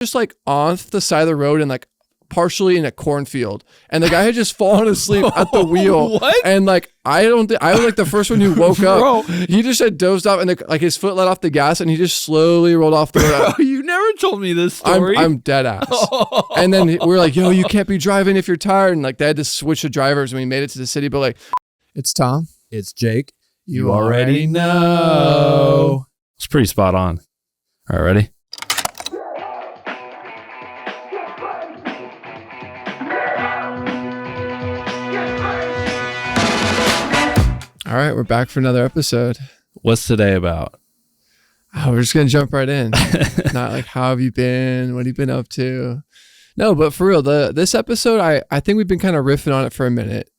just like off the side of the road and like partially in a cornfield, and the guy had just fallen asleep at the wheel. What? And like I was like the first one who woke up. Bro. He just had dozed off, and like his foot let off the gas, and he just slowly rolled off the road. Bro, you never told me this story. I'm dead ass. And then we're like, yo, you can't be driving if you're tired, and like they had to switch the drivers when we made it to the city. But like, it's Tom. It's Jake. You already know. It's pretty spot on. All right, ready? All right, we're back for another episode. What's today about? Oh, we're just gonna jump right in. Not like, how have you been? What have you been up to? No, but for real, this episode, I think we've been kind of riffing on it for a minute.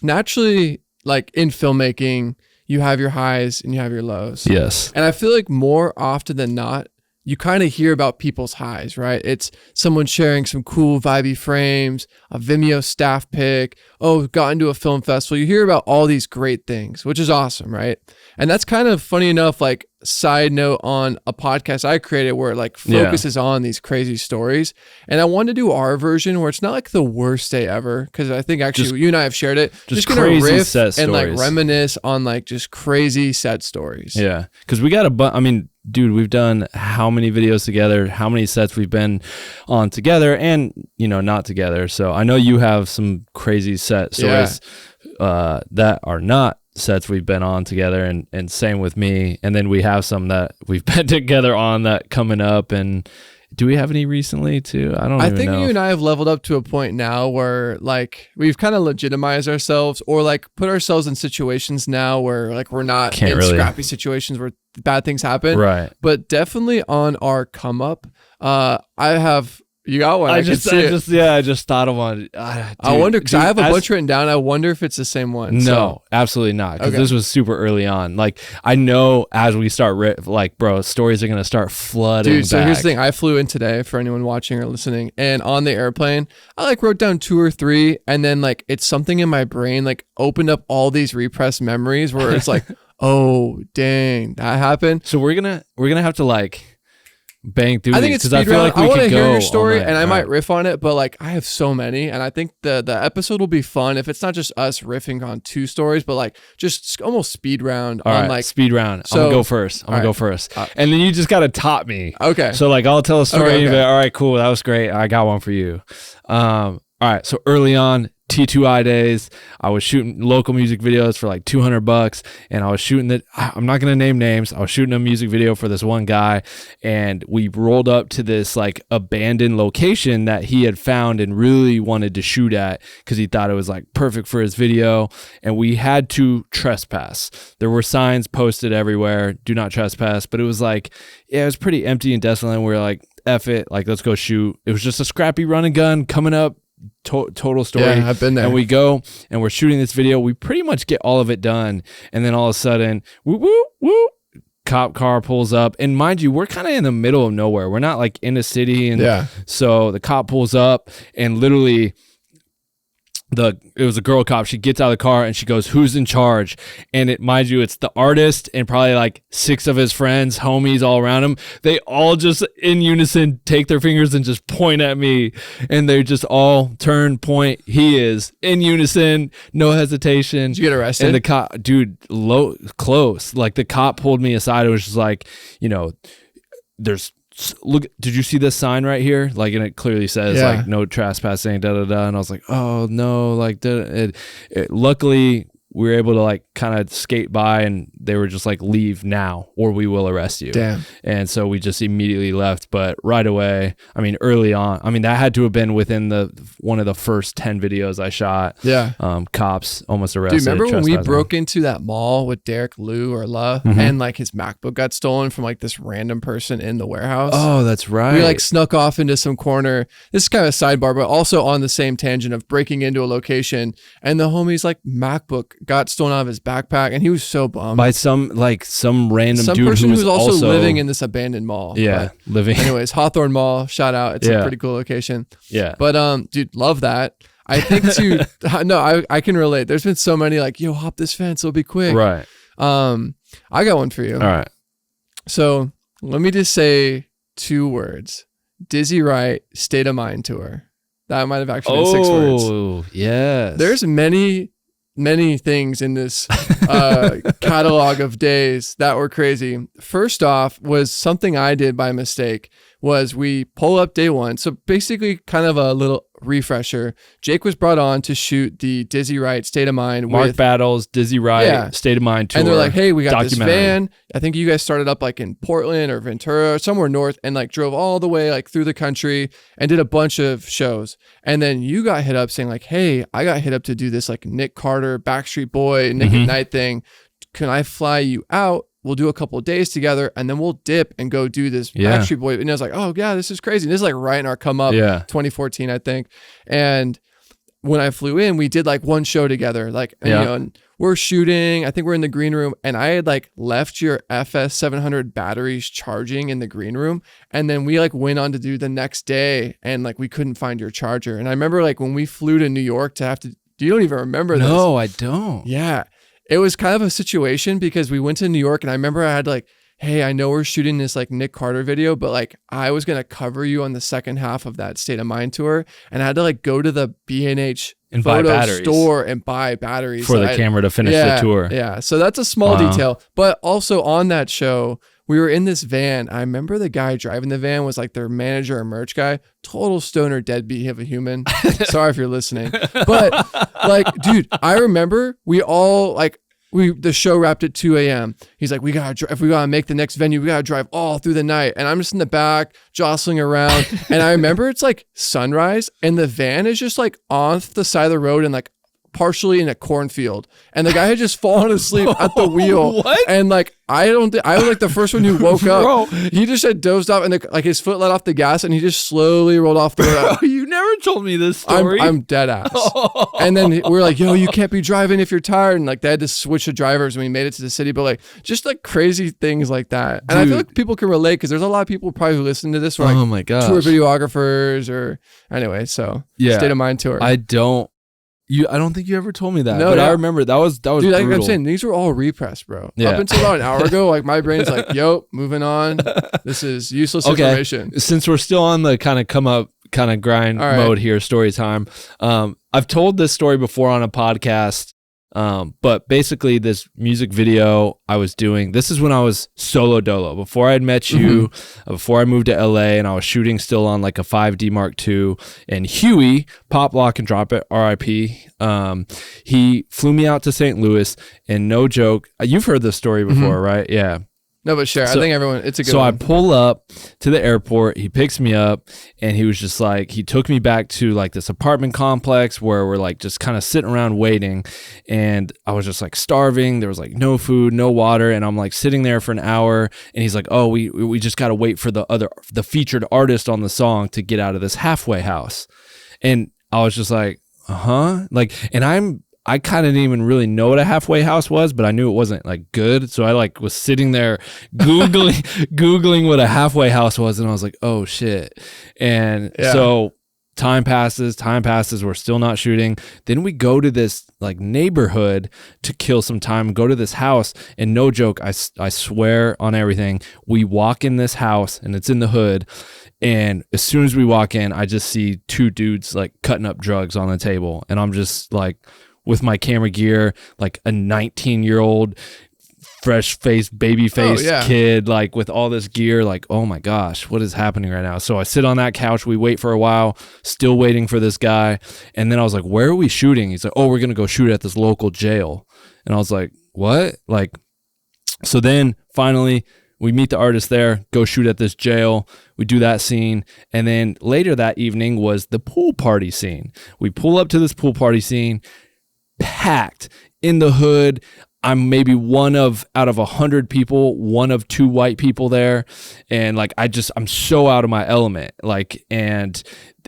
Naturally, like in filmmaking, you have your highs and you have your lows. Yes. And I feel like more often than not, you kind of hear about people's highs, right? It's someone sharing some cool vibey frames, a Vimeo staff pick, got into a film festival. You hear about all these great things, which is awesome, right? And that's kind of funny enough, like side note on a podcast I created where it like focuses on these crazy stories. And I wanted to do our version where it's not like the worst day ever, because I think actually you and I have shared it. Just gonna crazy riff set and stories. like reminisce on like just crazy set stories. Yeah, because we got dude, we've done how many videos together, how many sets we've been on together and, not together. So I know you have some crazy set stories that are not sets we've been on together, and same with me. And then we have some that we've been together on that coming up. And do we have any recently too? I think you and I have leveled up to a point now where like we've kind of legitimized ourselves, or like put ourselves in situations now where like we're not scrappy situations where bad things happen. Right. But definitely on our come up, you got one. I just thought of one. I wonder, because I have a bunch written down. I wonder if it's the same one. No, absolutely not. Because this was super early on. Like I know as we start, bro, stories are gonna start flooding. Dude, so back. here's the thing. I flew in today for anyone watching or listening, and on the airplane, I like wrote down 2 or 3, and then like it's something in my brain like opened up all these repressed memories where it's like, oh dang, that happened. So we're gonna have to like bang through. I think it's because I feel like I we want to could hear go your story, and I might right. riff on it, but like I have so many, and I think the episode will be fun if it's not just us riffing on 2 stories, but like just almost speed round all on right, like speed round. So, I'm gonna go first. And then you just gotta top me. Okay. So like I'll tell a story. Okay. And be like, all right, cool. That was great. I got one for you. All right. So early on, T2I days, I was shooting local music videos for like $200, and I was shooting I'm not going to name names. I was shooting a music video for this one guy, and we rolled up to this like abandoned location that he had found and really wanted to shoot at because he thought it was like perfect for his video. And we had to trespass. There were signs posted everywhere, do not trespass, but it was like, it was pretty empty and desolate. And we were like, F it, like, let's go shoot. It was just a scrappy run and gun coming up. Total story. Yeah, I've been there. And we go and we're shooting this video. We pretty much get all of it done, and then all of a sudden, woo woo woo, cop car pulls up. And mind you, we're kind of in the middle of nowhere. We're not like in a city, and so the cop pulls up, and literally it was a girl cop. She gets out of the car and she goes, "Who's in charge?" And mind you, it's the artist and probably like 6 of his friends, homies all around him. They all just in unison take their fingers and just point at me, and they just all turn, point. He is in unison, no hesitation. Did you get arrested? And the cop, dude, close. Like the cop pulled me aside. It was just like, look, did you see this sign right here? Like, and it clearly says like no trespassing, da da da. And I was like, oh no, like luckily we were able to like kind of skate by, and they were just like, leave now or we will arrest you. Damn. And so we just immediately left. But right away, early on, that had to have been within one of the first 10 videos I shot. Yeah. Cops almost arrested. Dude, remember when we broke into that mall with Derek Liu or La, and like his MacBook got stolen from like this random person in the warehouse? Oh, that's right. We like snuck off into some corner. This is kind of a sidebar, but also on the same tangent of breaking into a location, and the homie's like MacBook got stolen out of his backpack, and he was so bummed. By some random dude person who was also living in this abandoned mall. Yeah, living. Anyways, Hawthorne Mall, shout out. It's a pretty cool location. Yeah. But dude, love that. I think too. No, I can relate. There's been so many like, yo, hop this fence, it'll be quick. Right. I got one for you. All right. So let me just say 2 words. Dizzy Wright State of Mind tour. That might have actually been 6 words. Oh, yes. There's many things in this catalog of days that were crazy. First off was something I did by mistake. Was we pull up day one. So basically kind of a little refresher. Jake was brought on to shoot the Dizzy Wright State of Mind. Mark Battles, Dizzy Wright, State of Mind tour. And they're like, hey, we got this van. I think you guys started up like in Portland or Ventura, somewhere north, and like drove all the way like through the country and did a bunch of shows. And then you got hit up saying like, hey, I got hit up to do this like Nick Carter, Backstreet Boy, Nick at Night thing. Can I fly you out? We'll do a couple of days together and then we'll dip and go do this Backstreet Boy. And I was like, oh yeah, this is crazy. And this is like right in our come up, 2014, I think. And when I flew in, we did like one show together. Like, you know, and we're shooting, I think we're in the green room, and I had like left your FS 700 batteries charging in the green room. And then we like went on to do the next day and like we couldn't find your charger. And I remember like when we flew to New York to have to, you don't even remember this. No, I don't. Yeah. It was kind of a situation because we went to New York and I remember I had like, hey, I know we're shooting this like Nick Carter video, but like I was going to cover you on the second half of that State of Mind tour. And I had to like go to the B&H photo store and buy batteries for the camera to finish the tour. Yeah. So that's a small detail. But also on that show, we were in this van. I remember the guy driving the van was like their manager or merch guy, total stoner deadbeat of a human. Sorry if you're listening. But like, dude, I remember we all like, the show wrapped at 2 a.m. He's like, if we gotta make the next venue, we gotta drive all through the night. And I'm just in the back jostling around. And I remember it's like sunrise and the van is just like on the side of the road and like partially in a cornfield. And the guy had just fallen asleep at the wheel. What? And like, I was like the first one who woke up. He just had dozed off and like his foot let off the gas and he just slowly rolled off the road. You never told me this story. I'm dead ass. And then we're like, yo, you can't be driving if you're tired. And like they had to switch the drivers when we made it to the city. But like just like crazy things like that. And I feel like people can relate because there's a lot of people probably who listen to this who are like, oh my gosh, tour videographers or anyway. So State of Mind tour. I don't think you ever told me that. No, but I remember that was dude, brutal. like I'm saying, these were all repressed, bro. Yeah. Up until about an hour ago, like my brain's like, yo, moving on. This is useless information. Since we're still on the kind of come up, kind of grind mode here, story time. I've told this story before on a podcast. But basically this music video I was doing, this is when I was solo dolo, before I had met you, before I moved to LA, and I was shooting still on like a 5D Mark II, and Huey, Pop Lock and Drop It, RIP, he flew me out to St. Louis, and no joke, you've heard this story before, right? Yeah. No, but sure. I think everyone, it's a good one. So I pull up to the airport, he picks me up, and he was just like, he took me back to like this apartment complex where we're like just kind of sitting around waiting, and I was just like starving. There was like no food, no water, and I'm like sitting there for an hour, and he's like, oh, we just got to wait for the featured artist on the song to get out of this halfway house. And I was just like, like, and I kind of didn't even really know what a halfway house was, but I knew it wasn't like good. So I like was sitting there Googling what a halfway house was. And I was like, oh shit. And so time passes, we're still not shooting. Then we go to this like neighborhood to kill some time, go to this house, and no joke, I swear on everything, we walk in this house and it's in the hood. And as soon as we walk in, I just see two dudes like cutting up drugs on the table. And I'm just like, with my camera gear, like a 19-year-old fresh-faced, baby-faced kid, like with all this gear, like, oh my gosh, what is happening right now? So I sit on that couch, we wait for a while, still waiting for this guy. And then I was like, where are we shooting? He's like, oh, we're going to go shoot at this local jail. And I was like, what? Like, so then finally we meet the artist there, go shoot at this jail. We do that scene. And then later that evening was the pool party scene. We pull up to this pool party scene, packed in the hood. I'm maybe out of 100 people, one of two white people there. And like, I'm so out of my element. Like, and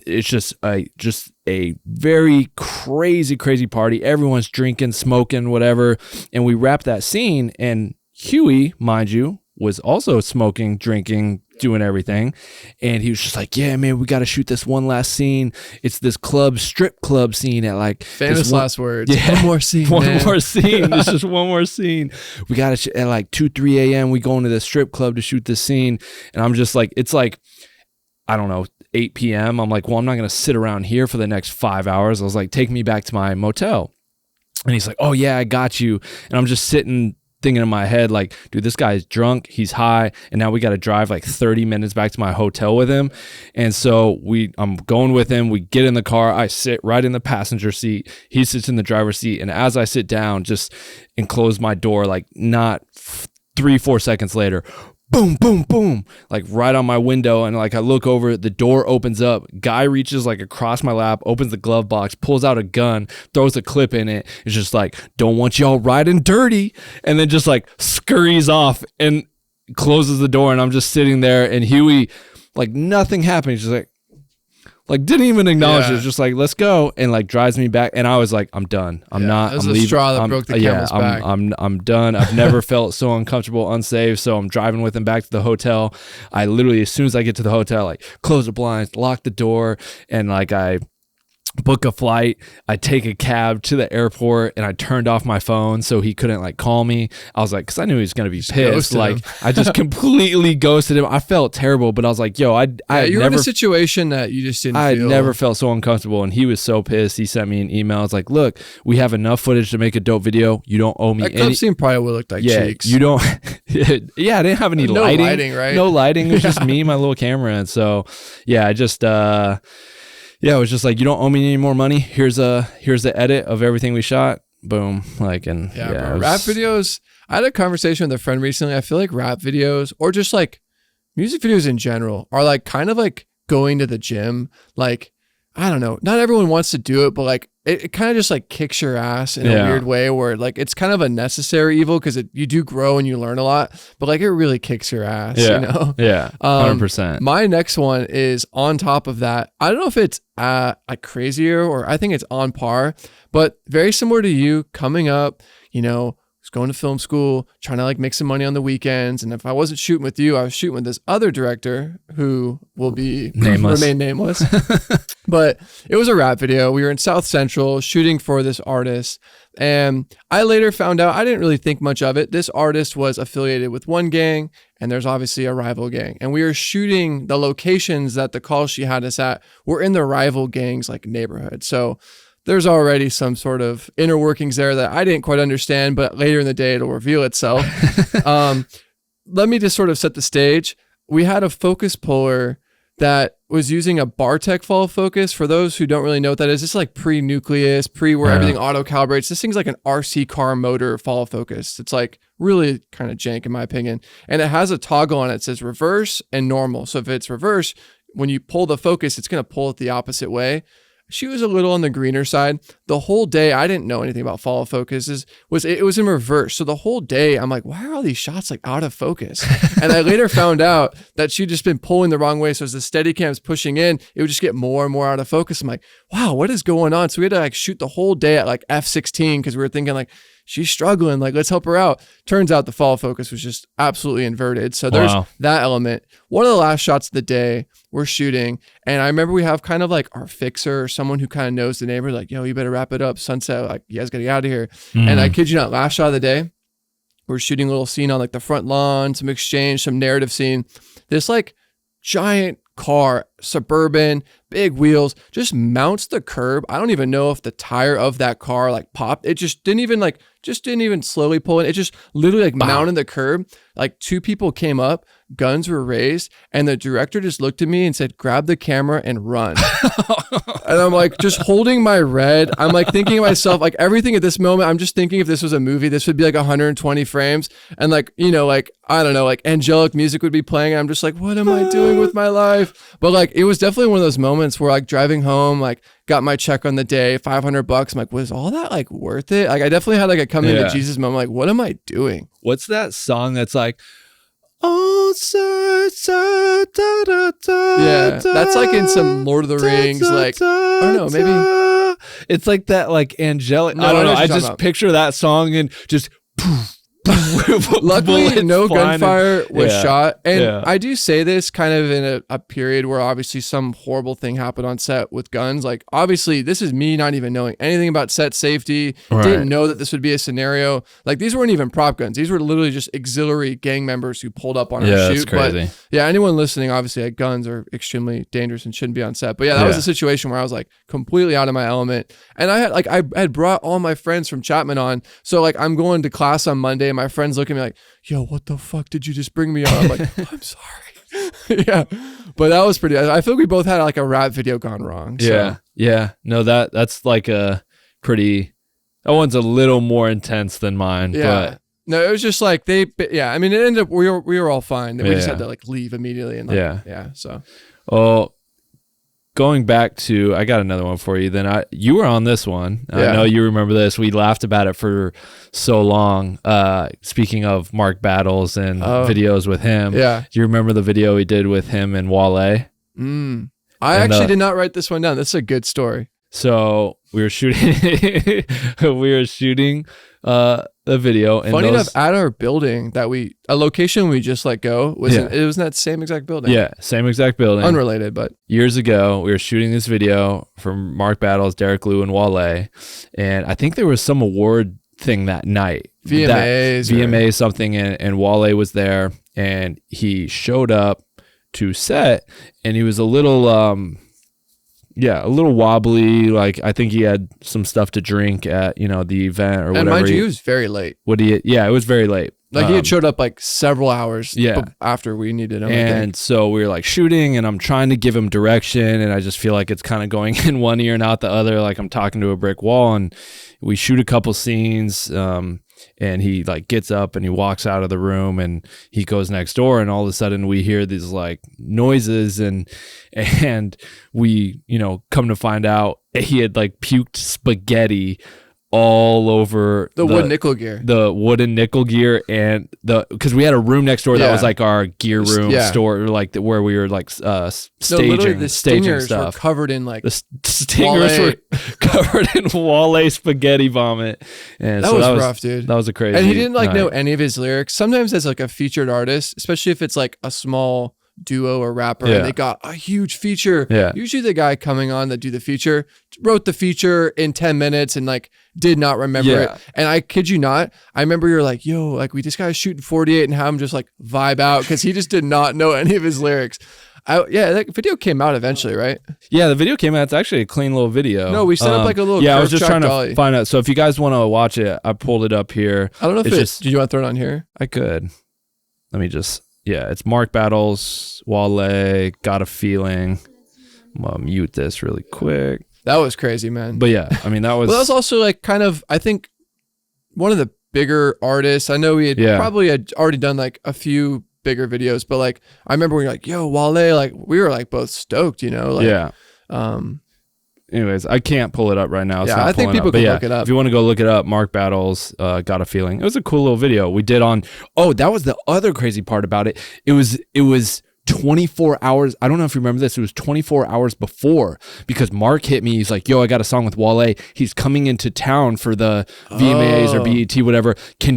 it's just a very crazy party. Everyone's drinking, smoking, whatever. And we wrap that scene, and Huey, mind you, was also smoking, drinking, doing everything. And he was just like, yeah, man, we got to shoot this one last scene. It's this strip club scene at like famous last words. Yeah, one more scene. More scene. There's just one more scene. We got to at like 2-3 a.m. we go into the strip club to shoot this scene. And I'm just like, it's like, I don't know, 8 p.m. I'm like, well, I'm not going to sit around here for the next 5 hours. I was like, take me back to my motel. And he's like, oh yeah, I got you. And I'm just sitting thinking in my head, like, dude, this guy's drunk, he's high, and now we got to drive like 30 minutes back to my hotel with him. And so I'm going with him. We get in the car. I sit right in the passenger seat. He sits in the driver's seat. And as I sit down, just and close my door, like not 3-4 seconds later, boom, boom, boom, like right on my window. And like I look over, the door opens up. Guy reaches like across my lap, opens the glove box, pulls out a gun, throws a clip in it. It's just like, don't want y'all riding dirty. And then just like scurries off and closes the door. And I'm just sitting there, and Huey, like nothing happened. He's just like didn't even acknowledge it. It's just like, let's go, and like drives me back. And I was like, I'm done. I'm not. It was I'm a leaving. straw that broke the camel's back. I'm done. I've never felt so uncomfortable, unsafe. So I'm driving with him back to the hotel. I literally, as soon as I get to the hotel, like close the blinds, lock the door, and like I book a flight. I take a cab to the airport, and I turned off my phone so he couldn't like call me. I was like, because I knew he was gonna be pissed. Like I just completely ghosted him. I felt terrible, but I was like, yo, you were in a situation that you just didn't I feel. never felt so uncomfortable, and he was so pissed. He sent me an email. It's like, look, we have enough footage to make a dope video. You don't owe me that club scene probably would look like cheeks. You don't. Yeah, I didn't have any lighting, right? No lighting. It was just me, my little camera, and so I just. Yeah, it was just like, you don't owe me any more money. Here's the edit of everything we shot. Boom. Like, and bro. Rap videos. I had a conversation with a friend recently. I feel like rap videos, or just like music videos in general, are like kind of like going to the gym. Like, I don't know. Not everyone wants to do it, but like it kind of just like kicks your ass in a weird way, where like it's kind of a necessary evil because you do grow and you learn a lot, but like it really kicks your ass, you know? Yeah, 100%. My next one is on top of that. I don't know if it's like crazier, or I think it's on par, but very similar to you coming up, you know, going to film school, trying to like make some money on the weekends. And if I wasn't shooting with you, I was shooting with this other director who will be remain nameless. But it was a rap video. We were in South Central shooting for this artist. And I later found out, I didn't really think much of it. This artist was affiliated with one gang, and there's obviously a rival gang. And we were shooting the locations that the call she had us at were in the rival gang's like neighborhood. So there's already some sort of inner workings there that I didn't quite understand, but later in the day, it'll reveal itself. Let me just sort of set the stage. We had a focus puller that was using a Bartek follow focus. For those who don't really know what that is, it's like pre-nucleus, where everything auto calibrates. This thing's like an RC car motor follow focus. It's like really kind of jank in my opinion. And it has a toggle on it that says reverse and normal. So if it's reverse, when you pull the focus, it's going to pull it the opposite way. She was a little on the greener side. The whole day, I didn't know anything about follow focuses. It was in reverse. So the whole day, I'm like, why are all these shots like out of focus? And I later found out that she'd just been pulling the wrong way. So as the Steadicam's pushing in, it would just get more and more out of focus. I'm like, wow, what is going on? So we had to like shoot the whole day at like F16 because we were thinking like, she's struggling, like let's help her out. Turns out the follow focus was just absolutely inverted. So there's that element. One of the last shots of the day, we're shooting, and I remember we have kind of like our fixer or someone who kind of knows the neighborhood, like, yo, you better wrap it up, sunset, like you guys gotta get out of here. And I kid you not, last shot of the day, we're shooting a little scene on like the front lawn, some exchange, some narrative scene. This like giant car, suburban, big wheels, just mounts the curb. I don't even know if the tire of that car like popped. It just didn't even slowly pull in. It just literally like mounted the curb. Like two people came up, guns were raised, and the director just looked at me and said, grab the camera and run. And I'm like, just holding my red. I'm like thinking to myself, like everything at this moment, I'm just thinking if this was a movie, this would be like 120 frames. And like, you know, like, I don't know, like angelic music would be playing. I'm just like, what am I doing with my life? But like, it was definitely one of those moments where like driving home, like got my check on the day, $500. I'm like, was all that like worth it? Like I definitely had like a coming to Jesus moment. Like, what am I doing? What's that song that's like, oh, da, da, da, yeah, that's like in some Lord of the Rings, like, I don't know, maybe it's like that, like angelic. No, I don't know. I just about. Picture that song and just poof, Luckily, no gunfire was shot. And I do say this kind of in a period where obviously some horrible thing happened on set with guns. Like, obviously, this is me not even knowing anything about set safety. Right. Didn't know that this would be a scenario. Like, these weren't even prop guns. These were literally just auxiliary gang members who pulled up on our shoot. That's crazy. But yeah, anyone listening, obviously, like, guns are extremely dangerous and shouldn't be on set. But yeah, that was a situation where I was like completely out of my element. And I had brought all my friends from Chapman on. So like, I'm going to class on Monday and my friends look at me like, yo, what the fuck did you just bring me on? I'm like, I'm sorry. Yeah. But that was pretty, I feel like we both had like a rap video gone wrong. So. Yeah. Yeah. No, that's like a pretty, that one's a little more intense than mine. Yeah. But no, it was just like I mean, it ended up, we were all fine. We just had to like leave immediately. And like, yeah. So. Oh, going back to, I got another one for you. Then you were on this one. I know you remember this. We laughed about it for so long. Speaking of Mark Battles and videos with him. Yeah. Do you remember the video we did with him and Wale? I actually did not write this one down. That's a good story. So we were shooting, the video. And funny enough, at our building a location we just let go was it was in that same exact building. Yeah, same exact building. Unrelated, but years ago we were shooting this video from Mark Battles, Derek Liu, and Wale, and I think there was some award thing that night. VMA something, and Wale was there, and he showed up to set, and he was a little wobbly. Like, I think he had some stuff to drink at, the event or whatever. And mind you, he was very late. It was very late. Like, he had showed up like several hours after we needed him. And so we were like shooting, and I'm trying to give him direction, and I just feel like it's kind of going in one ear and out the other. Like, I'm talking to a brick wall, and we shoot a couple scenes. And he like gets up and he walks out of the room and he goes next door, and all of a sudden we hear these like noises, and we, come to find out he had like puked spaghetti all over the wooden nickel gear, and because we had a room next door that was like our gear room store, like where we were like staging the stingers stuff. Were covered in like the stingers were covered in Wale spaghetti vomit, and that was rough, dude. That was a crazy. And he didn't like know any of his lyrics. Sometimes as like a featured artist, especially if it's like a small duo or rapper and they got a huge feature. Yeah. Usually the guy coming on that do the feature wrote the feature in 10 minutes and like did not remember it. And I kid you not, I remember you're like, yo, like we just got shooting 48 and have him just like vibe out because he just did not know any of his lyrics. That video came out eventually, right? Yeah, the video came out. It's actually a clean little video. No, we set up like a little I was just trying to find out. So if you guys want to watch it, I pulled it up here. I don't know if it's do you want to throw it on here? I could. Let me just it's Mark Battles, Wale, Got a Feeling. I'm gonna mute this really quick. That was crazy, man. But yeah, I mean, that was... Well, that was also like kind of, I think, one of the bigger artists. I know we had probably had already done like a few bigger videos, but like, I remember we were like, yo, Wale, like we were like both stoked, Like, anyways, I can't pull it up right now. It's not I think people can look it up. If you want to go look it up, Mark Battles, Got a Feeling. It was a cool little video we did on. Oh, that was the other crazy part about it. It was 24 hours. I don't know if you remember this. It was 24 hours before, because Mark hit me. He's like, yo, I got a song with Wale. He's coming into town for the VMAs or BET, whatever. Can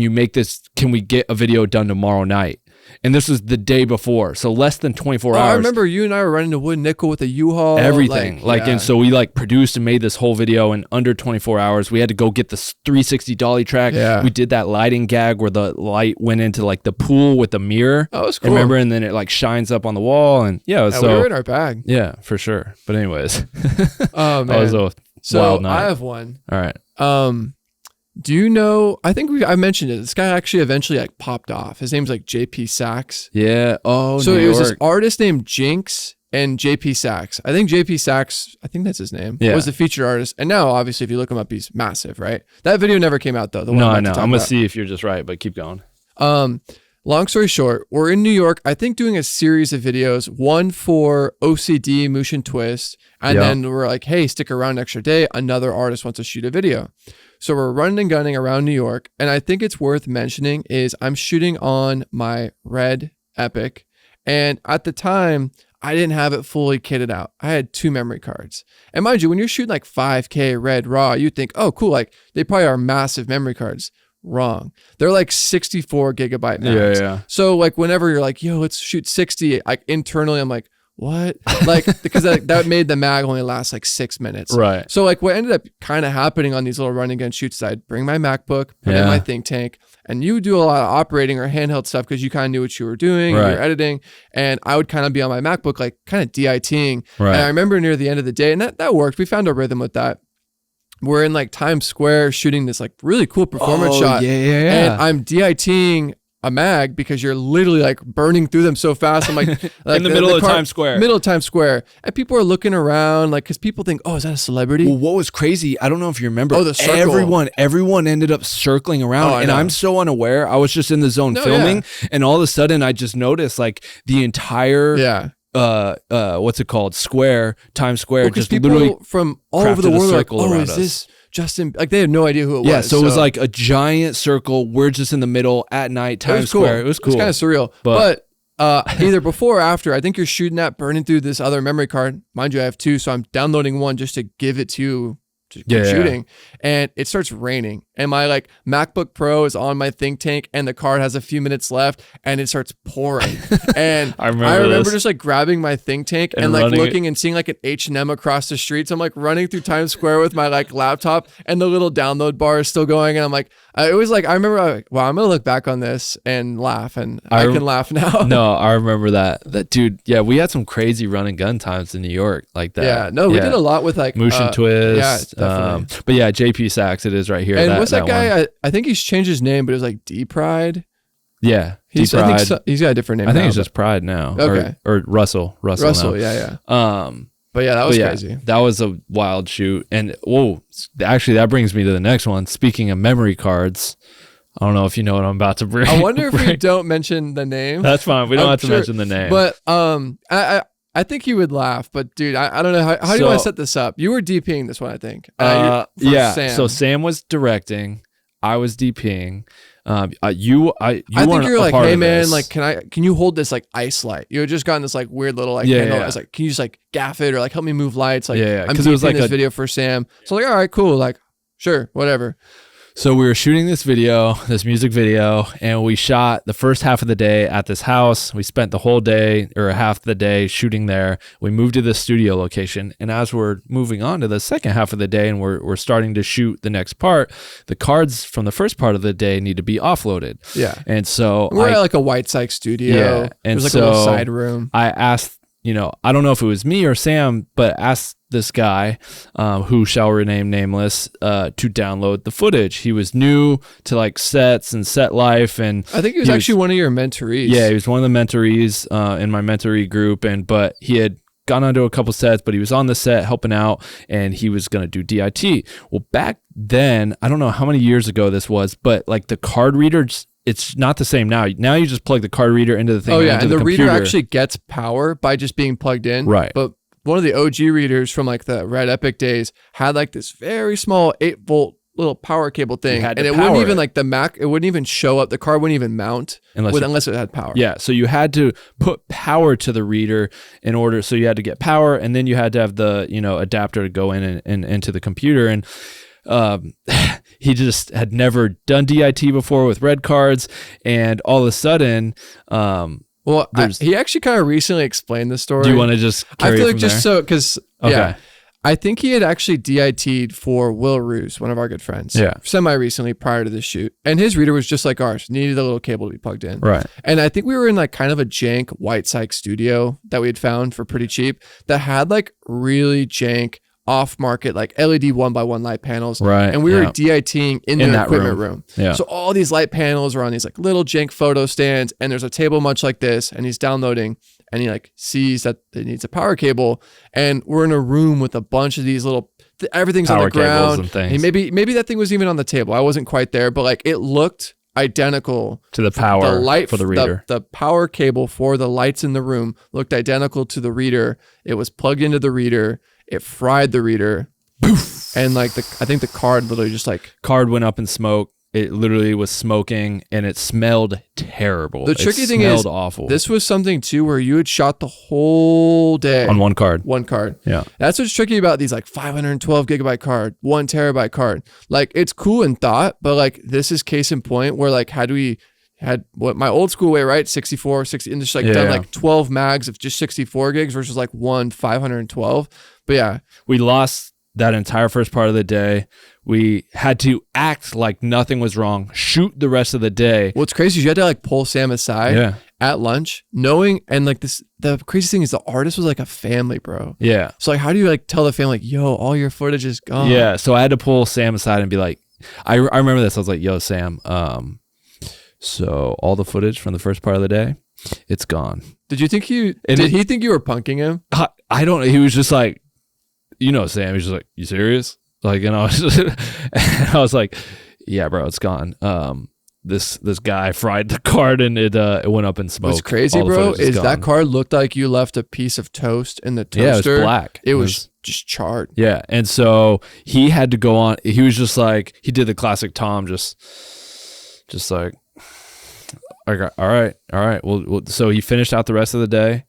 we get a video done tomorrow night? And this was the day before, so less than 24 hours. I remember you and I were running to Wood Nickel with a U-Haul. Everything. And so we like produced and made this whole video in under 24 hours. We had to go get the 360 dolly track. Yeah. We did that lighting gag where the light went into like the pool with the mirror. Oh, that was cool. Remember? And then it like shines up on the wall. And so we were in our bag. Yeah, for sure. But anyways. Oh, man. That was a wild night. I have one. All right. Do you know, I think I mentioned it. This guy actually eventually like popped off. His name's like JP Sachs. Yeah. Oh, so it was this artist named Jinx and JP Sachs. I think JP Sachs, I think that's his name, was the featured artist. And now obviously if you look him up, he's massive, right? That video never came out though. No, I'm going to see if you're just right, but keep going. Long story short, we're in New York, I think doing a series of videos, one for OCD, Moosh and Twist. And then we're like, hey, stick around an extra day. Another artist wants to shoot a video. So we're running and gunning around New York. And I think it's worth mentioning is I'm shooting on my Red Epic. And at the time, I didn't have it fully kitted out. I had 2 memory cards. And mind you, when you're shooting like 5K Red RAW, you think, oh, cool. Like they probably are massive memory cards. wrong. They're like 64 gigabyte max. Yeah. So like whenever you're like, yo, let's shoot 60, like internally I'm like, what? Like, because that made the mag only last like 6 minutes. Right. So like what ended up kind of happening on these little run and gun shoots is I'd bring my MacBook, put in my think tank, and you would do a lot of operating or handheld stuff because you kind of knew what you were doing, you were editing, and I would kind of be on my MacBook like kind of DITing. Right. And I remember near the end of the day, and that worked. We found a rhythm with that. We're in like Times Square shooting this like really cool performance shot. Yeah. And I'm DITing a mag because you're literally like burning through them so fast. I'm like in the middle of Times Square. Middle of Times Square. And people are looking around like, because people think, oh, is that a celebrity? Well, what was crazy, I don't know if you remember. Oh, the circle. Everyone ended up circling around, and I'm so unaware. I was just in the zone filming, and all of a sudden I just noticed like the entire what's it called? Square, Times Square, just people literally from all over the world are like, around is this Justin? Like they had no idea who it was. Yeah, so it was like a giant circle. We're just in the middle at night, Times Square. It was cool. It was kind of surreal. But either before or after, I think you're shooting that, burning through this other memory card. Mind you, I have two, so I'm downloading one just to give it to you to keep shooting. And it starts raining. And my like MacBook Pro is on my think tank and the card has a few minutes left and it starts pouring. And I remember just like grabbing my think tank and like looking and seeing like an H&M across the street. So I'm like running through Times Square with my like laptop and the little download bar is still going. And I'm like, it was like, I remember, wow, I'm going to look back on this and laugh, and I can laugh now. No, I remember that dude. Yeah, we had some crazy run and gun times in New York like that. Yeah, no, we did a lot with like Motion Twist. Yeah, definitely. But yeah, JP Sachs, it is right here. And what's that guy? I think he's changed his name, but it was like D Pride. Yeah, he's got a different name. I think it's just Pride now. Okay. Or Russell. Now. Yeah. But yeah, that was crazy. That was a wild shoot. And actually that brings me to the next one. Speaking of memory cards, I don't know if you know what I'm about to bring. I wonder if we don't mention the name. That's fine. We don't have to mention the name. But I think he would laugh. But dude, I don't know how do you want to set this up? You were DPing this one, I think. Sam. So Sam was directing. I was DPing. I think you're like, hey man, like can you hold this like ice light? You had just gotten this like weird little like handle. I was like, can you just like gaff it or like help me move lights? Like I'm doing like this video for Sam. So like, all right, cool. Like, sure, whatever. So we were shooting this music video, and we shot the first half of the day at this house. We spent the whole day or half the day shooting there. We moved to the studio location, and as we're moving on to the second half of the day and we're starting to shoot the next part, the cards from the first part of the day need to be offloaded. Yeah. And so we're at like a White Sykes studio. Yeah. And there's like a little side room. I asked, I don't know if it was me or Sam, but asked this guy, who shall remain nameless, to download the footage. He was new to like sets and set life, and I think he was actually one of your mentorees. Yeah, he was one of the mentorees in my mentoree group, but he had gone onto a couple sets, but he was on the set helping out, and he was going to do DIT. Well, back then, I don't know how many years ago this was, but like the card reader, it's not the same now. Now you just plug the card reader into the thing. Oh yeah, and the reader actually gets power by just being plugged in. Right. But one of the OG readers from like the Red Epic days had like this very small 8-volt little power cable thing, and it wouldn't even like the Mac. It wouldn't even show up. The card wouldn't even mount unless it had power. Yeah, so you had to put power to the reader in order. So you had to get power, and then you had to have the adapter to go in and into the computer. And he just had never done DIT before with red cards, and all of a sudden, he actually kind of recently explained the story. Do you want to just carry I feel it like just there? So because I think he had actually DIT'd for Will Roos, one of our good friends, semi-recently prior to this shoot. And his reader was just like ours, needed a little cable to be plugged in. Right. And I think we were in like kind of a jank White Sykes studio that we had found for pretty cheap that had like really jank off-market like LED 1x1 light panels. Right. And we were DITing in the equipment room. Yeah. So all these light panels are on these like little jank photo stands, and there's a table much like this, and he's downloading, and he like sees that it needs a power cable, and we're in a room with a bunch of these little everything's power on the ground. And things. And maybe that thing was even on the table. I wasn't quite there, but like it looked identical to the power for the reader. The power cable for the lights in the room looked identical to the reader. It was plugged into the reader. It fried the reader. Poof. And like I think the card literally just like card went up in smoke. it literally was smoking and it smelled terrible. The tricky thing is, awful. This was something too where you had shot the whole day on one card. Yeah. That's what's tricky about these like 512 gigabyte card, 1 terabyte card. Like it's cool in thought, but like this is case in point where like had what my old school way, right? 64, 60, and just like done like 12 mags of just 64 gigs versus like 512. But yeah. We lost that entire first part of the day. We had to act like nothing was wrong, shoot the rest of the day. What's crazy is you had to like pull Sam aside at lunch, knowing, and like this, the crazy thing is the artist was like a family, bro. Yeah. So like, how do you like tell the family, like, yo, all your footage is gone? Yeah. So I had to pull Sam aside and be like, I remember this. I was like, yo, Sam, so all the footage from the first part of the day, it's gone. Did he think you were punking him? I don't know. He was just like, Sam, he's just like, you serious? Like, and I was like, yeah, bro, it's gone. This guy fried the card and it went up in smoke. What's crazy, bro, is that card looked like you left a piece of toast in the toaster. Yeah, it was black. It was just charred. Yeah, and so he had to go on. He was just like, he did the classic Tom, just like, okay, all right. Well, so he finished out the rest of the day.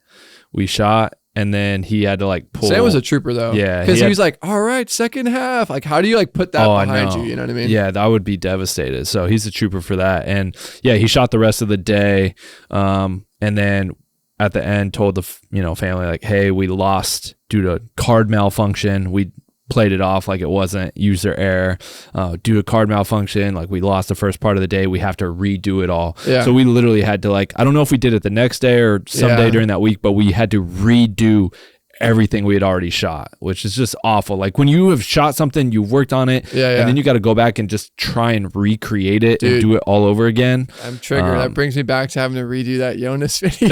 We shot. And then he had to like pull. Sam was a trooper though. Yeah. Because he was like, all right, second half. Like, how do you like put that behind you? You know what I mean? Yeah, that would be devastated. So he's a trooper for that. And yeah, he shot the rest of the day. And then at the end told the family like, hey, we lost due to card malfunction. We played it off like it wasn't user error due to card malfunction. Like we lost the first part of the day. We have to redo it all. Yeah. So we literally had to like, I don't know if we did it the next day or someday during that week, but we had to redo everything we had already shot, which is just awful. Like when you have shot something, you've worked on it, and then you got to go back and just try and recreate it and do it all over again. I'm triggered. That brings me back to having to redo that Jonas video.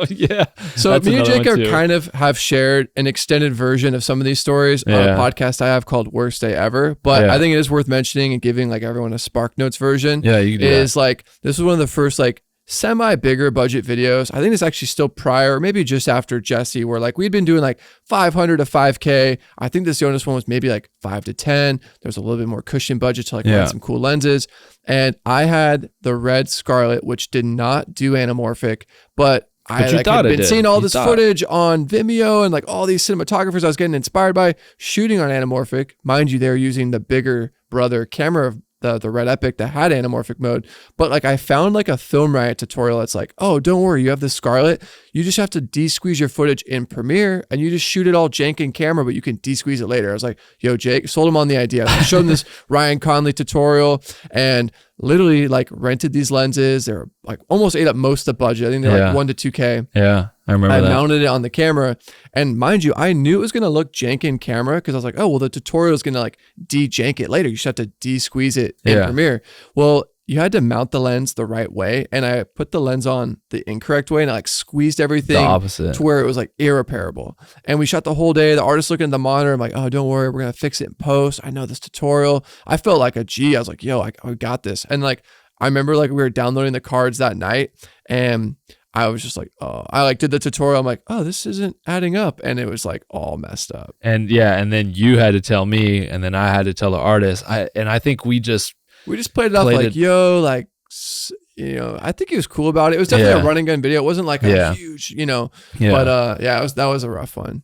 Yeah. So me and Jake have shared an extended version of some of these stories on a podcast I have called Worst Day Ever. But I think it is worth mentioning and giving like everyone a Spark Notes version. Yeah, you can do that. Like this was one of the first like semi bigger budget videos. I think it's actually still prior, maybe just after Jesse, where like we'd been doing like 500 to 5K. I think this Jonas one was maybe like 5 to 10. There's a little bit more cushion budget to like run some cool lenses. And I had the red Scarlet, which did not do anamorphic, but I like, had been seeing all this footage on Vimeo and like all these cinematographers I was getting inspired by shooting on anamorphic. Mind you, they're using the bigger brother camera of the Red Epic that had anamorphic mode. But like I found like a Film Riot tutorial that's like, oh, don't worry, you have the Scarlet. You just have to de-squeeze your footage in Premiere and you just shoot it all jank in camera, but you can de-squeeze it later. I was like, yo, Jake, sold him on the idea. I showed him this Ryan Conley tutorial and literally like rented these lenses. They were like almost ate up most of the budget. I think they're like 1 to 2K. Yeah, I remember that. I mounted it on the camera. And mind you, I knew it was going to look jank in camera because I was like, oh, well, the tutorial is going to like de-jank it later. You just have to de-squeeze it in Premiere. Well, you had to mount the lens the right way. And I put the lens on the incorrect way and I like squeezed everything the opposite to where it was like irreparable. And we shot the whole day. The artist looking at the monitor. I'm like, oh, don't worry. We're going to fix it in post. I know this tutorial. I felt like a G. I was like, yo, I got this. And like, I remember like we were downloading the cards that night and I was just like, oh, I like did the tutorial. I'm like, oh, this isn't adding up. And it was like all messed up. And and then you had to tell me and then I had to tell the artist. I think we just played it off like, yo, like, I think he was cool about it. It was definitely a running gun video. It wasn't like a huge, but that was a rough one.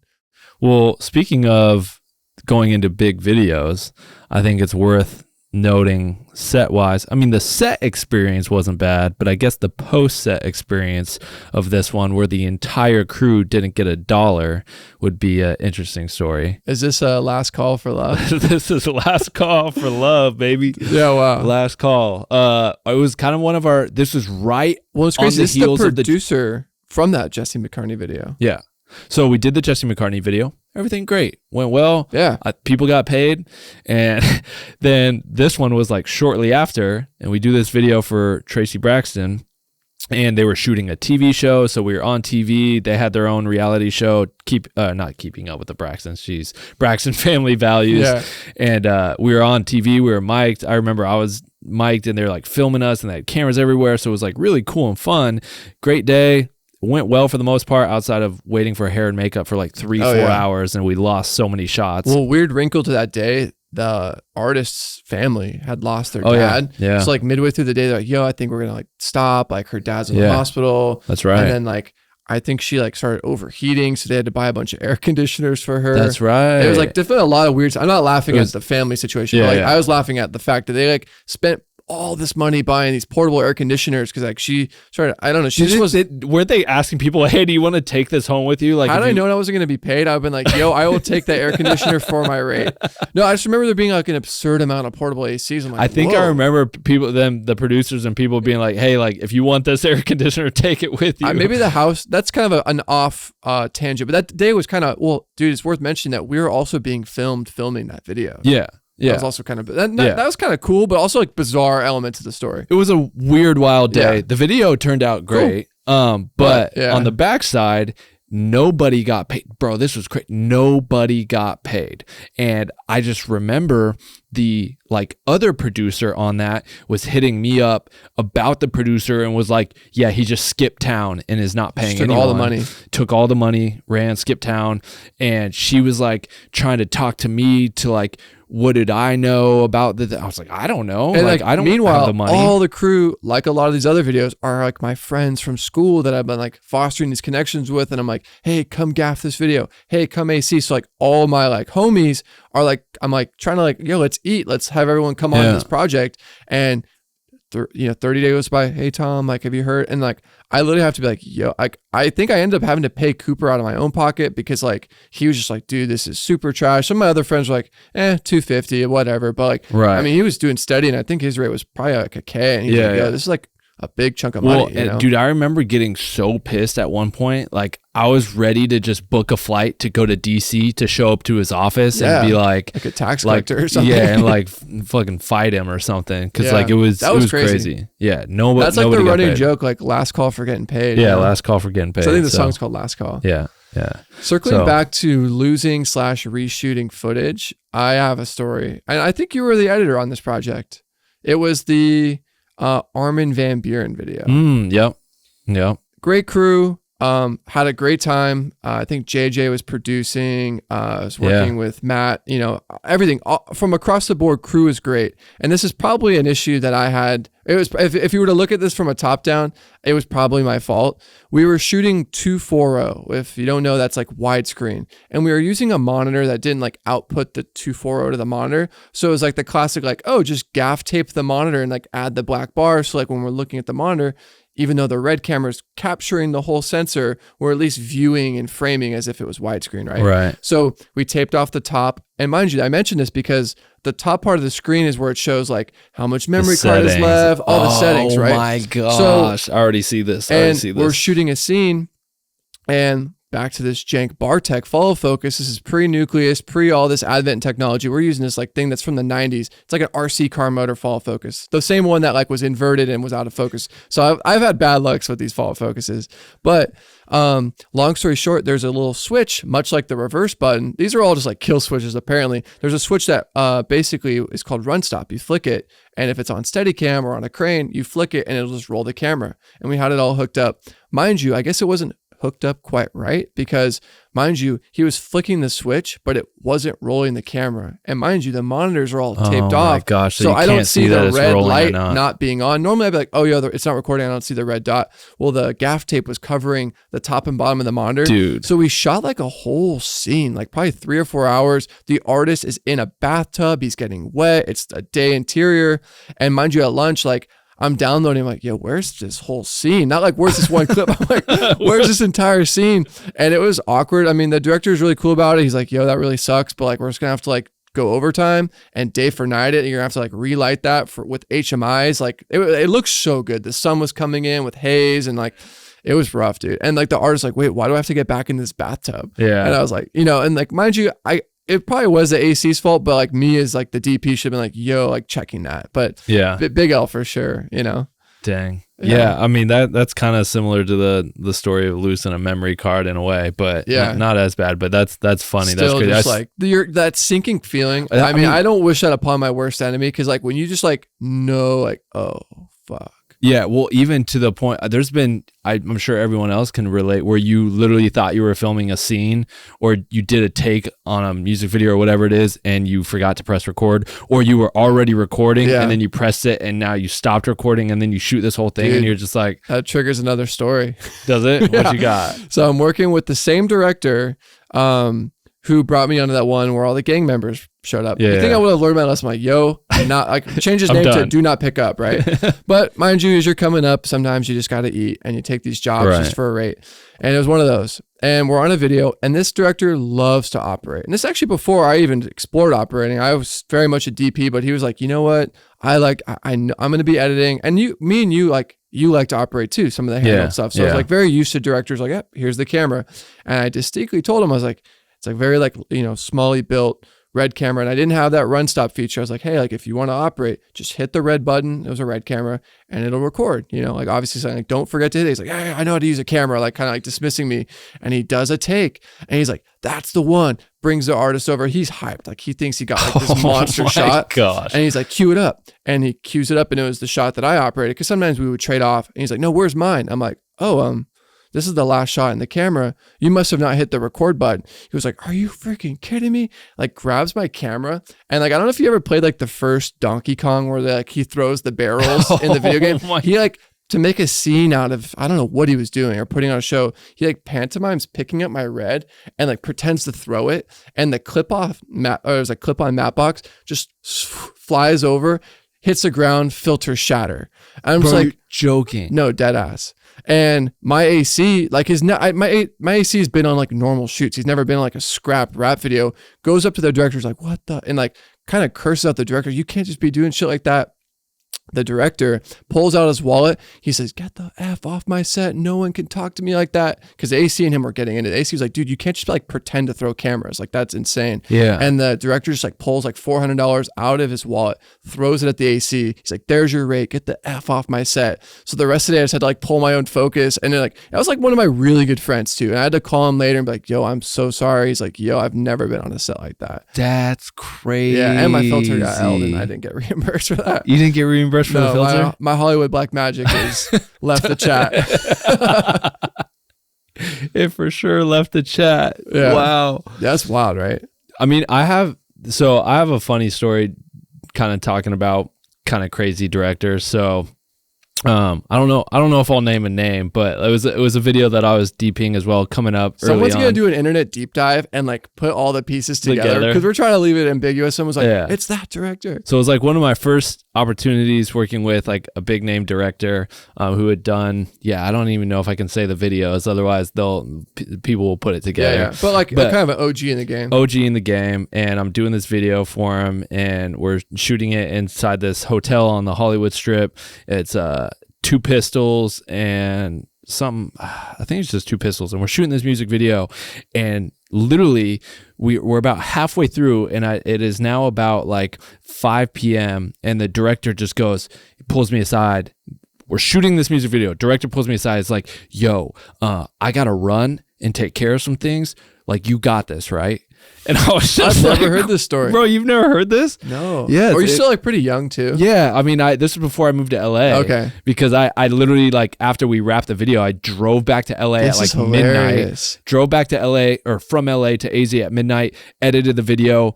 Well, speaking of going into big videos, I think it's worth noting set wise. I mean, the set experience wasn't bad, but I guess the post set experience of this one where the entire crew didn't get $1 would be an interesting story. Is this a last call for love? This is last call for love, baby. Yeah, wow. Last call. It was kind of one of our, this was right. Well, it's crazy. This is the producer from that Jesse McCartney video. Yeah. So we did the Jesse McCartney video. Everything great. Went well. Yeah. People got paid. And then this one was like shortly after. And we do this video for Tracy Braxton. And they were shooting a TV show. So we were on TV. They had their own reality show. Not Keeping Up with the Braxtons. She's Braxton Family Values. Yeah. And we were on TV. We were mic'd. I remember I was mic'd and they were like filming us and they had cameras everywhere. So it was like really cool and fun. Great day. Went well for the most part outside of waiting for hair and makeup for like 3-4 hours and we lost so many shots. Well, weird wrinkle to that day. the artist's family had lost their Oh, dad. yeah. So like midway through the day, they're like, yo, I think we're gonna like stop. Like her dad's in the hospital. That's right. And then like I think she like started overheating, so they had to buy a bunch of air conditioners for her. That's right. It was like definitely a lot of weird. I'm not laughing at the family situation, but like I was laughing at the fact that they like spent all this money buying these portable air conditioners because like she started, I don't know, she just was. Weren't they asking people, hey, do you want to take this home with you? Like, how did I know I wasn't going to be paid? I've been like, yo, I will take that air conditioner for my rate. No, I just remember there being like an absurd amount of portable ACs. I'm like, I think I remember the producers and people being like, hey, like if you want this air conditioner, take it with you. Maybe the house, that's kind of an off tangent, but that day was kind of, well, dude, it's worth mentioning that we were also being filming that video. Yeah. Yeah. That was also kind of, that was kind of cool, but also like bizarre elements of the story. It was a weird, wild day. Yeah. The video turned out great. Cool. But on the backside, nobody got paid. Bro, this was crazy. Nobody got paid. And I just remember the like other producer on that was hitting me up about the producer and was like, yeah, he just skipped town and is not paying anyone. Took all the money, skipped town. And she was like trying to talk to me to like, what did I know about the? I was like, I don't know. And like I don't meanwhile, have the money. all the crew, like a lot of these other videos, are like my friends from school that I've been like fostering these connections with. And I'm like, hey, come gaff this video. Hey, come AC. So like all my like homies are like, I'm like trying to like, yo, let's eat. Let's have everyone come on this project. And 30 days goes by. Hey, Tom, like, have you heard? And like, I literally have to be like, yo, I think I ended up having to pay Cooper out of my own pocket because like, he was just like, dude, this is super trash. Some of my other friends were like, $250 or whatever. But like, I mean, he was doing steady and I think his rate was probably like $1,000. And he's like, yo, this is like a big chunk of money. Dude, I remember getting so pissed at one point. Like I was ready to just book a flight to go to DC to show up to his office and be like a tax collector or something. Yeah, and like fucking fight him or something. Cause like it was crazy. Yeah. Nobody. That's like the running joke, like last call for getting paid. Yeah, last call for getting paid. So I think the song's called Last Call. Yeah. Yeah. Circling back to losing / reshooting footage, I have a story. And I think you were the editor on this project. It was the Armin van Buuren video. Yep. Great crew. Had a great time. I think JJ was producing. I was working with Matt. Everything from across the board. Crew is great. And this is probably an issue that I had. It was if you were to look at this from a top down, it was probably my fault. We were shooting 240. If you don't know, that's like widescreen, and we were using a monitor that didn't like output the 240 to the monitor. So it was like the classic like, oh, just gaff tape the monitor and like add the black bar. So like when we're looking at the monitor, even though the red camera is capturing the whole sensor, we're at least viewing and framing as if it was widescreen, right? Right. So we taped off the top. And mind you, I mentioned this because the top part of the screen is where it shows like how much memory card is left, all the settings, right? Oh my gosh. So, I already see this. We're shooting a scene and back to this jank Bartek follow focus. This is pre-nucleus, pre all this advent technology. We're using this like thing that's from the 90s. It's like an RC car motor follow focus. The same one that like was inverted and was out of focus. So I've had bad lucks with these follow focuses. But long story short, there's a little switch, much like the reverse button. These are all just like kill switches apparently. There's a switch that basically is called run stop. You flick it, and if it's on Steadicam or on a crane, you flick it and it'll just roll the camera. And we had it all hooked up. Mind you, I guess it wasn't hooked up quite right because mind you, he was flicking the switch, but it wasn't rolling the camera. And mind you, the monitors are all taped off. Oh my gosh. So I don't see the red light not being on. Normally I'd be like, oh yeah, it's not recording. I don't see the red dot. Well, the gaff tape was covering the top and bottom of the monitor. Dude. So we shot like a whole scene, like probably 3 or 4 hours. The artist is in a bathtub. He's getting wet. It's a day interior. And mind you, at lunch, like I'm downloading, I'm like, yo, where's this whole scene? Not like, where's this one clip? I'm like, where's this entire scene? And it was awkward. I mean, the director is really cool about it. He's like, yo, that really sucks. But like, we're just going to have to like go overtime and day for night it. And you're going to have to like relight that with HMIs. Like it looks so good. The sun was coming in with haze and like, it was rough, dude. And like the artist's like, wait, why do I have to get back in this bathtub? Yeah. And I was like, and like, mind you, it probably was the AC's fault, but like me as like the DP should have been like, yo, like checking that. But yeah, big L for sure, Dang. Yeah. I mean, that's kind of similar to the story of losing a memory card in a way, but not as bad, but that's funny. Still that's crazy. Like that sinking feeling. I mean, I don't wish that upon my worst enemy. Cause like when you just like know like, oh fuck. Yeah, well, even to the point, there's been, I'm sure everyone else can relate, where you literally thought you were filming a scene, or you did a take on a music video or whatever it is, and you forgot to press record, or you were already recording and then you pressed it and now you stopped recording and then you shoot this whole thing. Dude, and you're just like... That triggers another story. Does it? What you got? So I'm working with the same director who brought me onto that one where all the gang members showed up. You think I would have learned my lesson? Like, yo, not like change his name to do not pick up, right? But mind you, as you're coming up, sometimes you just got to eat and you take these jobs just for a rate. And it was one of those. And we're on a video, and this director loves to operate. And this actually before I even explored operating. I was very much a DP, but he was like, you know what? I'm going to be editing, and me and you like to operate too, some of the handheld stuff. So I was like very used to directors like, yep, here's the camera. And I distinctly told him, I was like, it's like very like, smally built red camera. And I didn't have that run stop feature. I was like, hey, like if you want to operate, just hit the red button. It was a red camera and it'll record, like obviously saying like, don't forget to hit it. He's like, yeah, I know how to use a camera, like kind of like dismissing me. And he does a take and he's like, that's the one. Brings the artist over. He's hyped. Like he thinks he got like this monster shot. Gosh. And he's like, cue it up. And he cues it up and it was the shot that I operated. Cause sometimes we would trade off and he's like, no, where's mine? I'm like, oh, this is the last shot in the camera. You must have not hit the record button. He was like, are you freaking kidding me? Like grabs my camera. And like, I don't know if you ever played like the first Donkey Kong where he throws the barrels in the video game. He like, to make a scene out of, I don't know what he was doing or putting on a show. He like pantomimes picking up my red and like pretends to throw it. And the clip-on matte box just flies over, hits the ground, filters shatter. I'm just like, joking. No, dead ass. And my AC, like my AC has been on like normal shoots. He's never been on like a scrap rap video. Goes up to the director's like, what the? And like kind of curses out the director. You can't just be doing shit like that. The director pulls out his wallet. He says, get the F off my set. No one can talk to me like that. Because AC and him were getting into it. AC was like, dude, you can't just like pretend to throw cameras. Like that's insane. Yeah. And the director just like pulls like $400 out of his wallet, throws it at the AC. He's like, there's your rate. Get the F off my set. So the rest of the day I just had to like pull my own focus. And then like, that was like one of my really good friends too. And I had to call him later and be like, yo, I'm so sorry. He's like, yo, I've never been on a set like that. That's crazy. Yeah. And my filter got held and I didn't get reimbursed for that. You didn't get reimbursed for the filter? My Hollywood black magic is left the chat. It for sure left the chat. Yeah. Wow. That's wild, right? I mean, I have a funny story kind of talking about kind of crazy directors. So I don't know if I'll name a name, but it was a video that I was DPing as well coming up. Someone's gonna do an internet deep dive and like put all the pieces together because we're trying to leave it ambiguous. Someone's like, it's that director. So it was like one of my first opportunities working with like a big name director who had done, I don't even know if I can say the videos, otherwise people will put it together. Yeah. But kind of an OG in the game. And I'm doing this video for him and we're shooting it inside this hotel on the Hollywood Strip. It's 2 pistols and something, I think it's just 2 pistols, and we're shooting this music video, and literally we're about halfway through, and it is now about like 5 p.m. and the director just pulls me aside. We're shooting this music video. Director pulls me aside. It's like, yo, I gotta run and take care of some things. Like, you got this, right? And I was just I've never heard this story. Bro, you've never heard this? No. Yeah. Or you're still like pretty young too. Yeah. I mean, this was before I moved to LA. Okay. Because I literally, like, after we wrapped the video, I drove back to LA at like midnight. Drove back to LA or from LA to AZ at midnight, edited the video,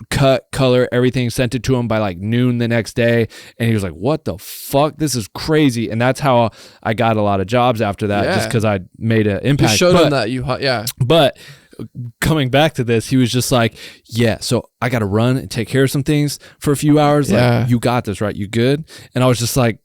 cut, color, everything, sent it to him by like noon the next day. And he was like, what the fuck? This is crazy. And that's how I got a lot of jobs after that, just because I made an impact. You showed him that But coming back to this, he was just like, so I got to run and take care of some things for a few hours. Like, you got this, right? You good? And I was just like,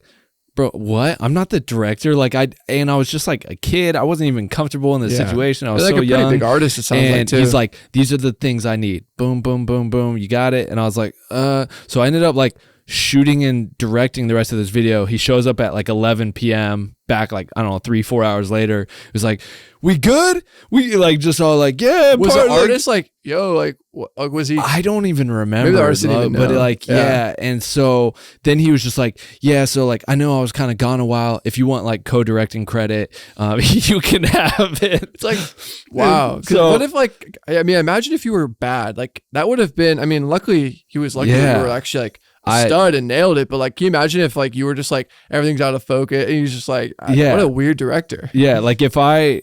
bro, what? I'm not the director. Like, I was just like a kid. I wasn't even comfortable in this situation. I was like so young. Pretty big artist, it sounds like, too. He's like, these are the things I need. Boom, boom, boom, boom. You got it. And I was like, so I ended up like shooting and directing the rest of this video. He shows up at like 11 p.m. back, like, I don't know, 3-4 hours later. It was like, we good? We like just all like, yeah. Was the artist like, yo, like, what, was he? I don't even remember. Maybe the artist didn't even know. But like, And so then he was just like, so like, I know I was kind of gone a while. If you want like co-directing credit, you can have it. It's like, wow. So what if like, I mean, imagine if you were bad, like that would have been, I mean, luckily he was lucky that you were actually like stud and nailed it. But like, can you imagine if like you were just like everything's out of focus and he's just like, Yeah. what a weird director. Yeah, like if I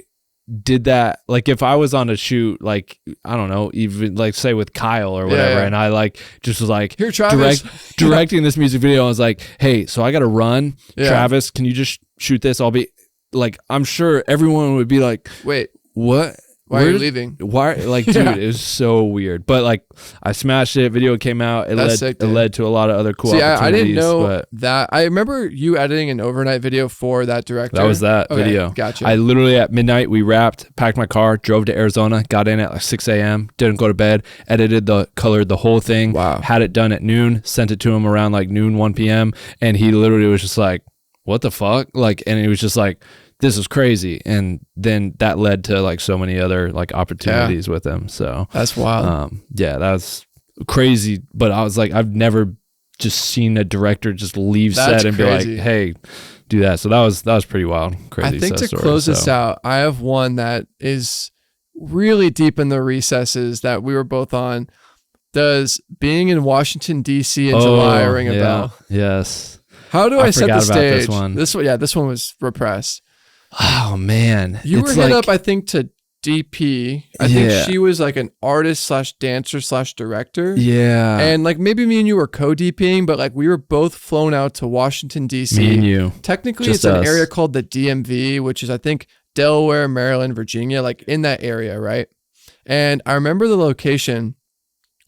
did that, like if I was on a shoot, like I don't know, even like say with Kyle or whatever, and I like just was like, here, Travis, directing this music video. I was like, hey, so I got to run. Travis, can you just shoot this? I'll be like, I'm sure everyone would be like, wait, what? Why are you leaving? Why? Like, dude, it was so weird. But like, I smashed it. Video came out. It led to a lot of other cool opportunities. I didn't know that. I remember you editing an overnight video for that director. That was that video. Gotcha. I literally at midnight we wrapped, packed my car, drove to Arizona, got in at like 6 a.m. Didn't go to bed. Colored the whole thing. Wow. Had it done at noon. Sent it to him around like noon, 1 p.m. And he literally was just like, "What the fuck?" Like, and he was just like, this is crazy. And then that led to like so many other like opportunities with him. So that's wild. Yeah, that was crazy. But I was like, I've never just seen a director just leave set and crazy. be like, hey, do that. So that was pretty wild. Crazy. I think to story, close this out, I have one that is really deep in the recesses that we were both on. Does being in Washington, D.C. in July ring a bell? Yes. How do I set the stage? This one. This one was repressed. Oh man, you were hit up, I think, to DP. I think she was like an artist / dancer / director. Yeah, and like maybe me and you were co-DPing, but like we were both flown out to Washington D.C. Me and you. Technically, just it's an area called the DMV, which is I think Delaware, Maryland, Virginia, like in that area, right? And I remember the location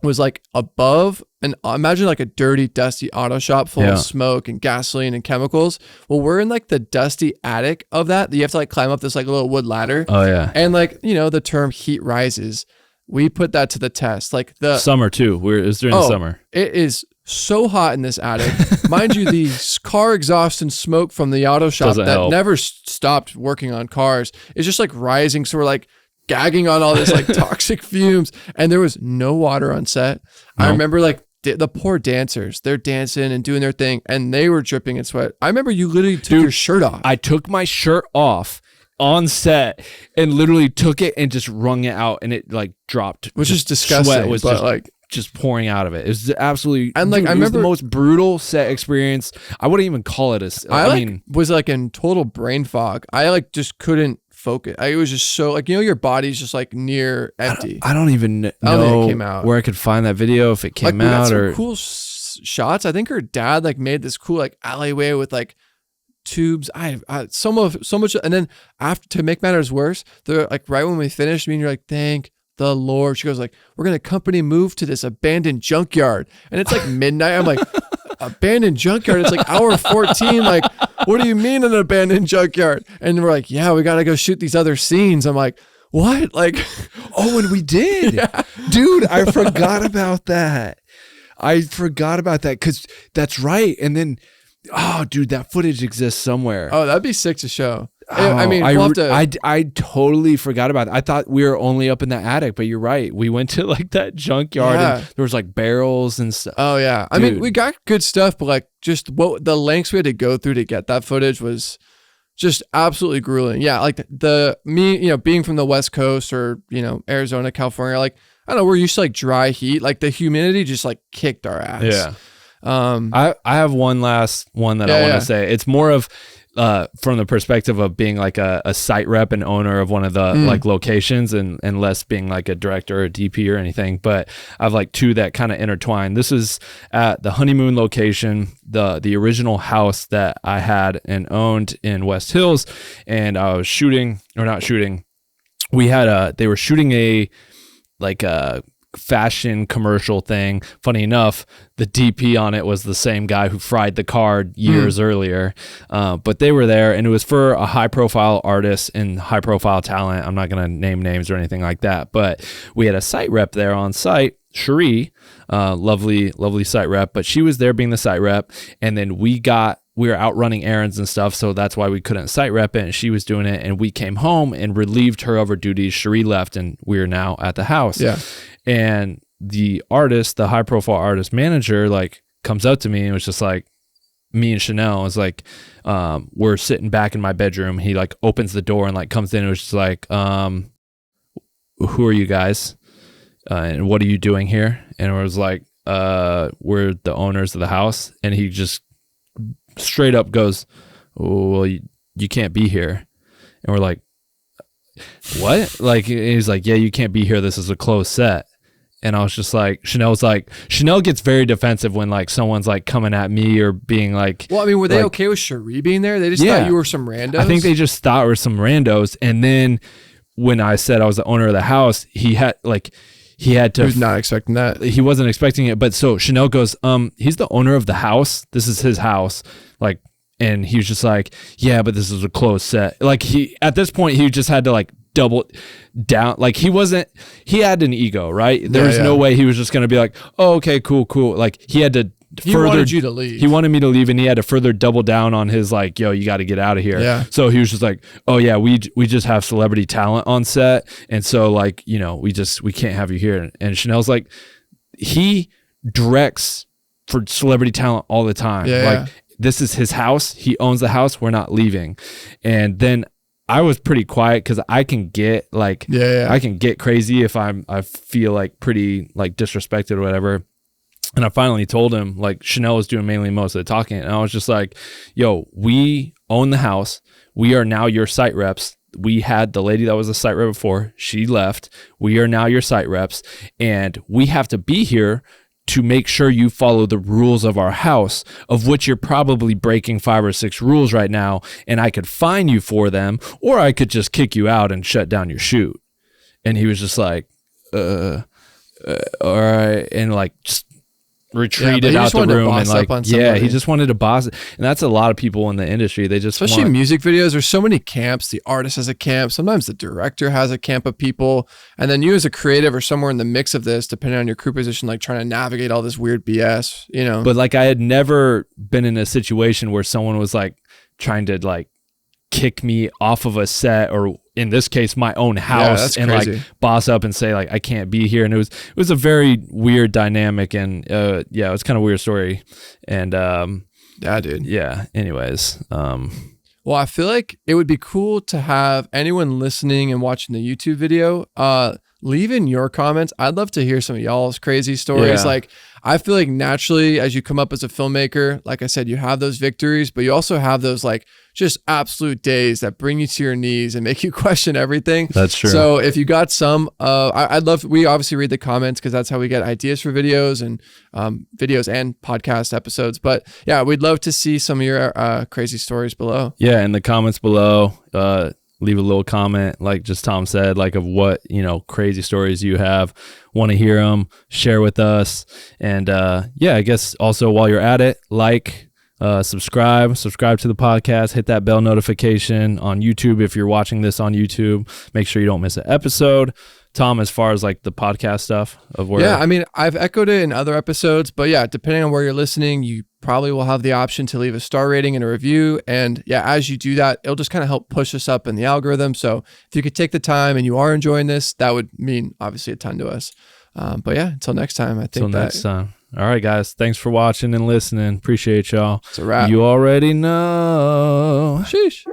was like above and imagine like a dirty, dusty auto shop full of smoke and gasoline and chemicals. Well, we're in like the dusty attic of that. You have to like climb up this like little wood ladder. Oh yeah. And like, you know, the term heat rises. We put that to the test. Like the summer too. It was during the summer. It is so hot in this attic. Mind you, the car exhaust and smoke from the auto shop never stopped working on cars is just like rising. So we're like gagging on all this like toxic fumes, and there was no water on set. No. I remember like the poor dancers, they're dancing and doing their thing and they were dripping in sweat. I remember you literally took your shirt off. I took my shirt off on set and literally took it and just wrung it out and it like dropped. Which is disgusting. Sweat was just pouring out of it. It was absolutely, and like, I remember it was the most brutal set experience. I wouldn't even call it I mean, was like in total brain fog. I like just couldn't focus. It was just so like, you know, your body's just like near empty. I don't even know it came out. Where I could find that video if it came out. We got some cool shots. I think her dad like made this cool like alleyway with like tubes. So much. And then after, to make matters worse, they're like right when we finished, me and you're like, thank the Lord. She goes like, we're gonna company move to this abandoned junkyard, and it's like midnight. I'm like, abandoned junkyard? It's like hour 14. Like, what do you mean an abandoned junkyard? And we're like, yeah, we gotta go shoot these other scenes. I'm like, what? Like, oh, and we did. Yeah. Dude, I forgot about that. Because that's right. And then, oh, dude, that footage exists somewhere. Oh, that'd be sick to show. Oh, I mean, I totally forgot about it. I thought we were only up in the attic, but you're right. We went to like that junkyard and there was like barrels and stuff. Oh yeah. Dude. I mean, we got good stuff, but like just what the lengths we had to go through to get that footage was just absolutely grueling. Yeah. Like being from the West Coast or, you know, Arizona, California, like, I don't know, we're used to like dry heat. Like the humidity just like kicked our ass. Yeah. I have one last one that I want to say. It's more of from the perspective of being like a site rep and owner of one of the like locations and less being like a director or a DP or anything. But I have like two that kind of intertwine. This is at the honeymoon location, the original house that I had and owned in West Hills, and I was they were shooting a fashion commercial thing. Funny enough, the DP on it was the same guy who fried the car years earlier, but they were there, and it was for a high profile artist and high profile talent. I'm not going to name names or anything like that, but we had a site rep there on site, Cherie, lovely site rep, but she was there being the site rep, and then we were out running errands and stuff, so that's why we couldn't site rep it, and she was doing it, and we came home and relieved her of her duties. Cherie left, and we're now at the house. Yeah. And the artist, the high profile artist manager, like comes up to me and was just like, me and Chanel was like, we're sitting back in my bedroom. He like opens the door and like comes in and was just like, who are you guys? And what are you doing here? And it was like, we're the owners of the house. And he just straight up goes, oh, well, you can't be here. And we're like, what? Like, he's like, yeah, you can't be here. This is a closed set. And I was just like, Chanel gets very defensive when like someone's like coming at me or being like, well, I mean, were they okay with Cherie being there? They just thought you were some randos? I think they just thought we were some randos. And then when I said I was the owner of the house, he had to. He was not expecting that. He wasn't expecting it. But so Chanel goes, he's the owner of the house. This is his house. Like, and he was just like, yeah, but this is a closed set. Like at this point, he just had to like double down. Like he had an ego, right? There was no way he was just going to be like, oh, okay, cool. Like he had to he wanted you to leave. He wanted me to leave, and he had to further double down on his like, yo, you got to get out of here. Yeah. So he was just like, oh yeah, we just have celebrity talent on set. And so like, you know, we can't have you here. And Chanel's like, he directs for celebrity talent all the time. Like this is his house. He owns the house. We're not leaving. And then I was pretty quiet because I can get like, I can get crazy if I feel like pretty like disrespected or whatever. And I finally told him like Chanel was doing mainly most of the talking. And I was just like, yo, we own the house. We are now your site reps. We had the lady that was a site rep before. She left. We are now your site reps. And we have to be here to make sure you follow the rules of our house, of which you're probably breaking 5 or 6 rules right now, and I could fine you for them, or I could just kick you out and shut down your shoot. And he was just like, all right, and like just retreated out the room and like, he just wanted to boss it. And that's a lot of people in the industry. They just especially music videos. There's so many camps. The artist has a camp. Sometimes the director has a camp of people. And then you as a creative are somewhere in the mix of this, depending on your crew position, like trying to navigate all this weird BS, you know? But like I had never been in a situation where someone was like trying to like kick me off of a set, or in this case my own house, and crazy. Like boss up and say like I can't be here. And it was a very weird dynamic, and it was kind of a weird story. And anyways, well, I feel like it would be cool to have anyone listening and watching the YouTube video leave in your comments. I'd love to hear some of y'all's crazy stories. Like I feel like naturally as you come up as a filmmaker, like I said, you have those victories, but you also have those like just absolute days that bring you to your knees and make you question everything. That's true. So if you got some, I'd love, we obviously read the comments because that's how we get ideas for videos and podcast episodes. But yeah, we'd love to see some of your crazy stories below. Yeah, in the comments below, leave a little comment, like just Tom said, like of what, you know, crazy stories you have, want to hear them, share with us. And I guess also while you're at it, subscribe to the podcast, hit that bell notification on YouTube. If you're watching this on YouTube, make sure you don't miss an episode. Tom, as far as like the podcast stuff of where, I mean, I've echoed it in other episodes, but yeah, depending on where you're listening, you probably will have the option to leave a star rating and a review. And yeah, as you do that, it'll just kind of help push us up in the algorithm. So if you could take the time and you are enjoying this, that would mean obviously a ton to us. But yeah, until next time, next time. All right, guys. Thanks for watching and listening. Appreciate y'all. It's a wrap. You already know. Sheesh.